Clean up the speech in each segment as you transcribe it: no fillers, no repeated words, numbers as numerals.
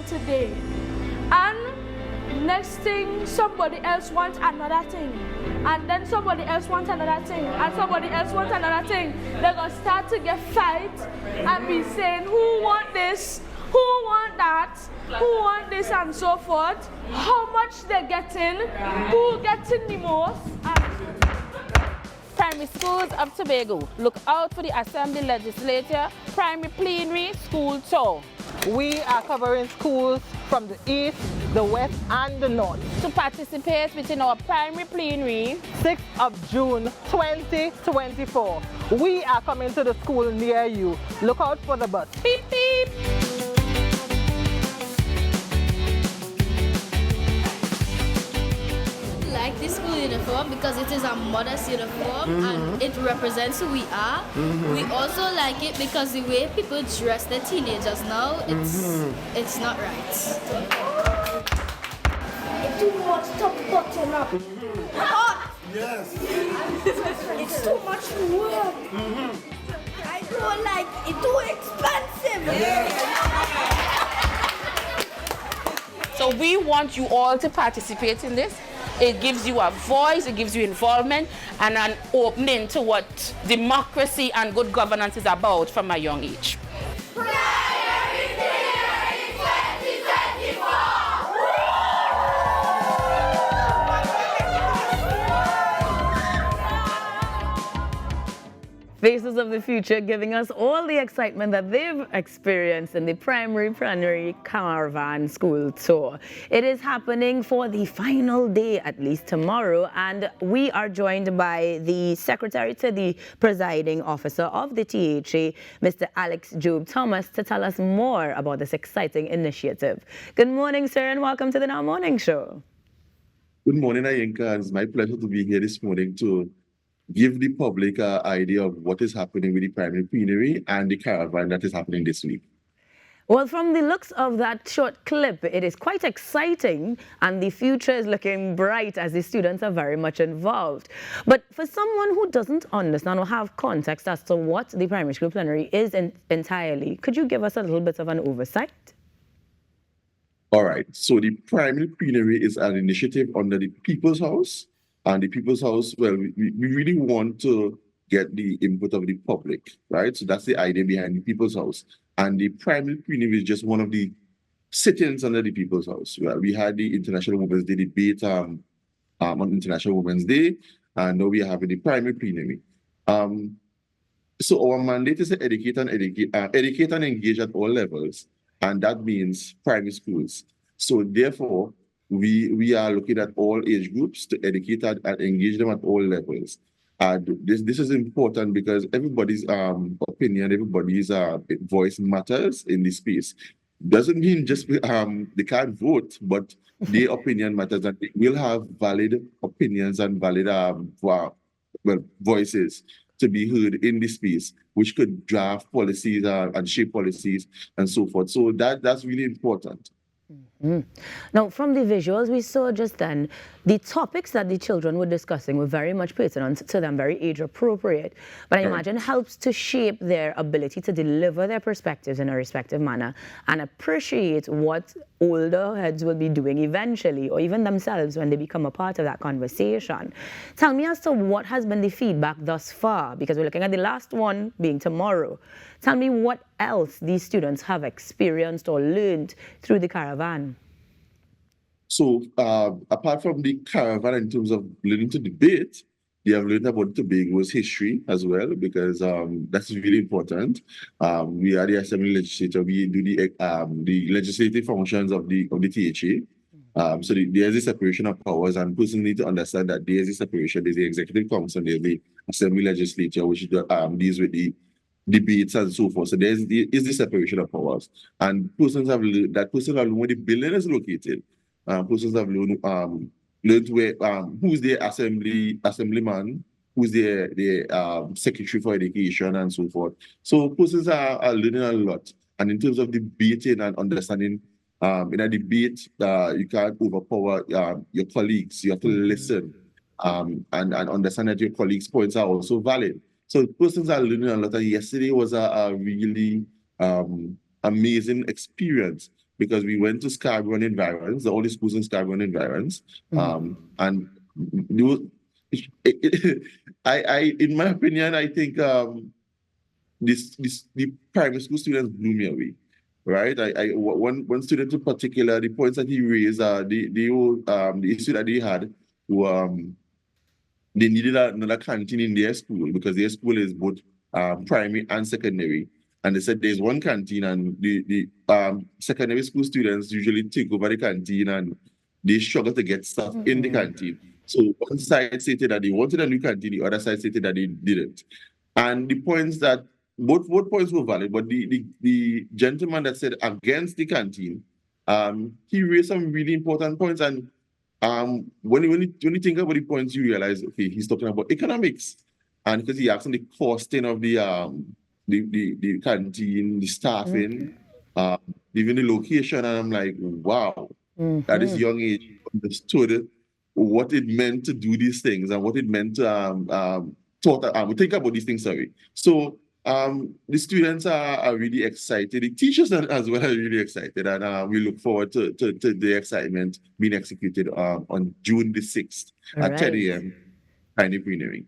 today. And next thing, somebody else wants another thing. And then somebody else wants another thing. And somebody else wants another thing. They're going to start to get fight and be saying, who want this? Who want that? Who want this? And so forth. How much they're getting? Who getting the most? Primary schools of Tobago, look out for the Assembly Legislature Primary Plenary School Tour. We are covering schools from the east, the west, and the north. To participate within our primary plenary, 6th of June 2024. We are coming to the school near you. Look out for the bus. Beep, beep. Like this school uniform because it is a modest uniform and it represents who we are. We also like it because the way people dress their teenagers now, it's not right. It's too much to button up. Hot! Yes. It's too much work. I don't like it, too expensive. So we want you all to participate in this. It gives you a voice, it gives you involvement and an opening to what democracy and good governance is about from a young age. Primary Plenary 2024! Faces of the future giving us all the excitement that they've experienced in the Primary Plenary Caravan School Tour. It is happening for the final day, at least tomorrow, and we are joined by the Secretary to the Presiding Officer of the THA, Mr. Alex Job Thomas, to tell us more about this exciting initiative. Good morning, sir, and welcome to the Now Morning Show. Good morning, Ayinka. It's my pleasure to be here this morning to give the public an idea of what is happening with the primary plenary and the caravan that is happening this week. Well, from the looks of that short clip, it is quite exciting and the future is looking bright as the students are very much involved. But for someone who doesn't understand or have context as to what the primary school plenary is entirely, could you give us a little bit of an oversight? All right. So the primary plenary is an initiative under the People's House. And the People's House, well, we really want to get the input of the public, right? So that's the idea behind the People's House. And the primary plenary is just one of the sit-ins under the People's House. Well, we had the International Women's Day debate on International Women's Day, and now we are having the primary plenary. So our mandate is to educate and engage at all levels, and that means primary schools. So therefore, we are looking at all age groups to educate and engage them at all levels. This is important because everybody's opinion, everybody's voice matters in this space. Doesn't mean just they can't vote, but their opinion matters, and they will have valid opinions and valid voices to be heard in this space, which could draft policies and shape policies and so forth. So that's really important. Now, from the visuals we saw just then, the topics that the children were discussing were very much pertinent to them, very age appropriate, but I imagine helps to shape their ability to deliver their perspectives in a respective manner and appreciate what older heads will be doing eventually, or even themselves when they become a part of that conversation. Tell me as to what has been the feedback thus far, because we're looking at the last one being tomorrow. Tell me what else these students have experienced or learned through the caravan. So apart from the caravan in terms of learning to debate, they have learned about Tobago's history as well, because that's really important. We are the Assembly Legislature. We do the legislative functions of the THA. So there's a separation of powers, and persons need to understand that there's a separation. There's the Executive Council, there's the Assembly Legislature, which deals with the debates and so forth. So is the separation of powers, and persons have learned that where the building is located. Persons have learned where who's the assemblyman, who's the secretary for education and so forth. So persons are learning a lot. And in terms of debating and understanding, in a debate, you can't overpower your colleagues. You have to listen and understand that your colleagues' points are also valid. So persons are learning a lot. And yesterday was a really amazing experience because we went to Scarborough and environs, the only schools in Scarborough and environs, and there was, in my opinion, I think the primary school students blew me away. Right, one student in particular, the points that he raised, the issue that they had, they needed another canteen in their school because their school is both primary and secondary. And they said there's one canteen, and the secondary school students usually take over the canteen and they struggle to get stuff in the canteen. So one side stated that they wanted a new canteen, the other side stated that they didn't. And the points that both points were valid, but the gentleman that said against the canteen, he raised some really important points. And when you think about the points, you realize, okay, he's talking about economics, and because he asked on the costing of the canteen, the staffing, even the location, and I'm like, wow, at this young age, he understood what it meant to do these things and what it meant to think about these things. Sorry, so. The students are really excited. The teachers as well are really excited, and we look forward to the excitement being executed on June the 6th at 10 a.m. Primary Plenary.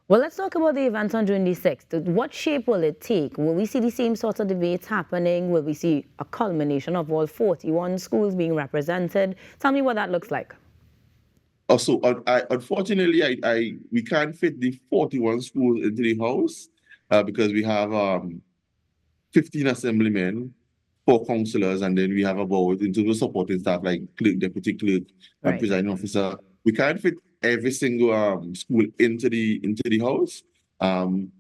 Well, let's talk about the event on June the 6th. What shape will it take? Will we see the same sorts of debates happening? Will we see a culmination of all 41 schools being represented? Tell me what that looks like. Also, unfortunately, we can't fit the 41 schools into the house. Because we have 15 assemblymen, 4 councillors, and then we have about, in terms of supporting staff like clerk, deputy clerk, and presiding officer. We can't fit every single school into the house. And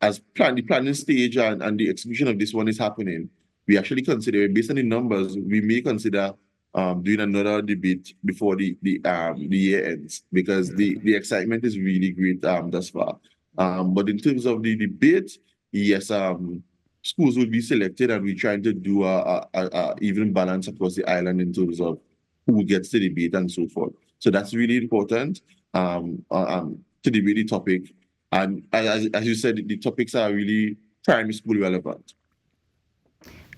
as the planning stage and the execution of this one is happening, we actually consider, based on the numbers, we may consider doing another debate before the year ends, because the excitement is really great thus far. But in terms of the debate, yes, schools will be selected, and we're trying to do a even balance across the island in terms of who gets the debate and so forth. So that's really important to debate the topic. And as you said, the topics are really primary school relevant.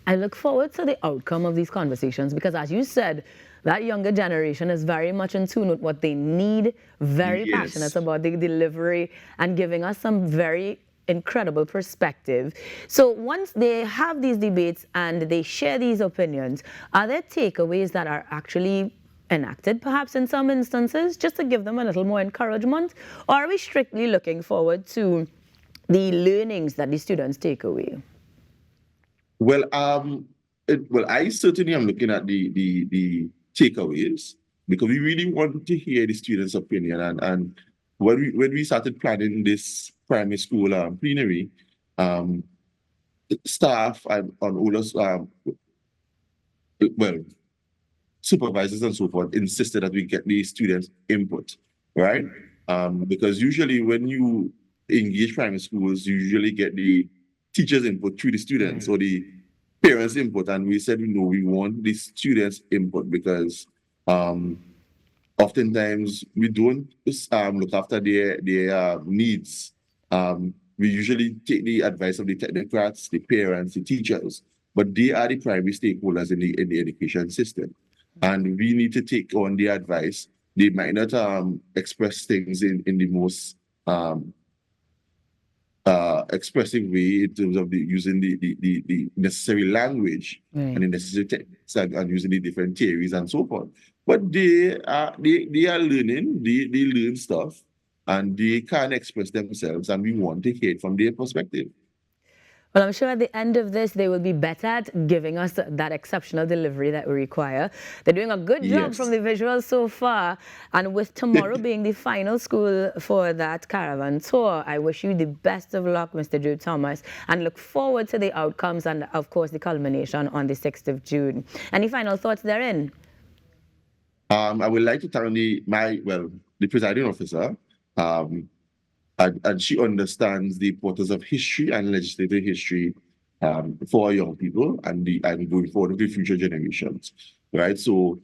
I look forward to the outcome of these conversations because, as you said, that younger generation is very much in tune with what they need, very passionate about the delivery, and giving us some very incredible perspective. So once they have these debates and they share these opinions, are there takeaways that are actually enacted, perhaps in some instances, just to give them a little more encouragement? Or are we strictly looking forward to the learnings that the students take away? Well, I certainly am looking at the takeaways, because we really want to hear the students' opinion. And when we started planning this primary school plenary, staff and all us, supervisors and so forth, insisted that we get the students' input, right? Because usually when you engage primary schools, you usually get the teachers' input through the students or the parents' input. And we said, no, we want the students' input because oftentimes we don't look after their needs. We usually take the advice of the technocrats, the parents, the teachers, but they are the primary stakeholders in the education system. And we need to take on their advice. They might not express things in the most expressive way in terms of using the necessary language and the necessary techniques and using the different theories and so forth. But they are learning, they learn stuff, and they can express themselves, and we want to hear it from their perspective. Well, I'm sure at the end of this, they will be better at giving us that exceptional delivery that we require. They're doing a good job from the visuals so far. And with tomorrow being the final school for that caravan tour, I wish you the best of luck, Mr. Drew Thomas, and look forward to the outcomes and, of course, the culmination on the 6th of June. Any final thoughts therein? I would like to thank the presiding officer. And she understands the importance of history and legislative history for our young people and going forward with the future generations, right? So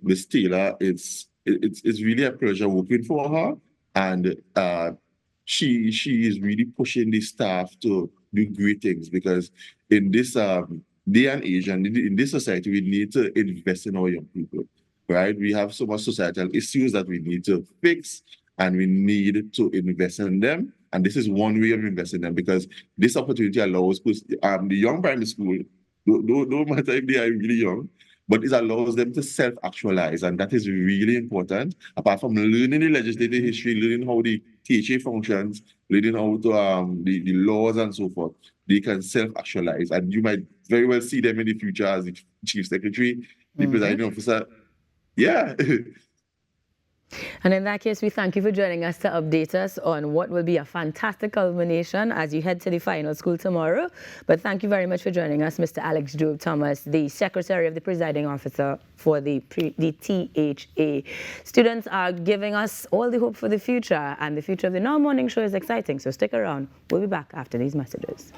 Ms. Taylor, it's really a pleasure working for her, and she is really pushing the staff to do great things, because in this day and age and in this society, we need to invest in our young people, right? We have so much societal issues that we need to fix, and we need to invest in them. And this is one way of investing in them, because this opportunity allows the young primary school, no matter if they are really young, but it allows them to self-actualize, and that is really important. Apart from learning the legislative history, learning how the THA functions, learning how to the laws and so forth, they can self-actualize, and you might very well see them in the future as the chief secretary, the presiding officer. Yeah. And in that case, we thank you for joining us to update us on what will be a fantastic culmination as you head to the final school tomorrow. But thank you very much for joining us, Mr. Alex Job Thomas, the Secretary of the Presiding Officer for the THA. Students are giving us all the hope for the future, and the future of the Now Morning Show is exciting. So stick around. We'll be back after these messages.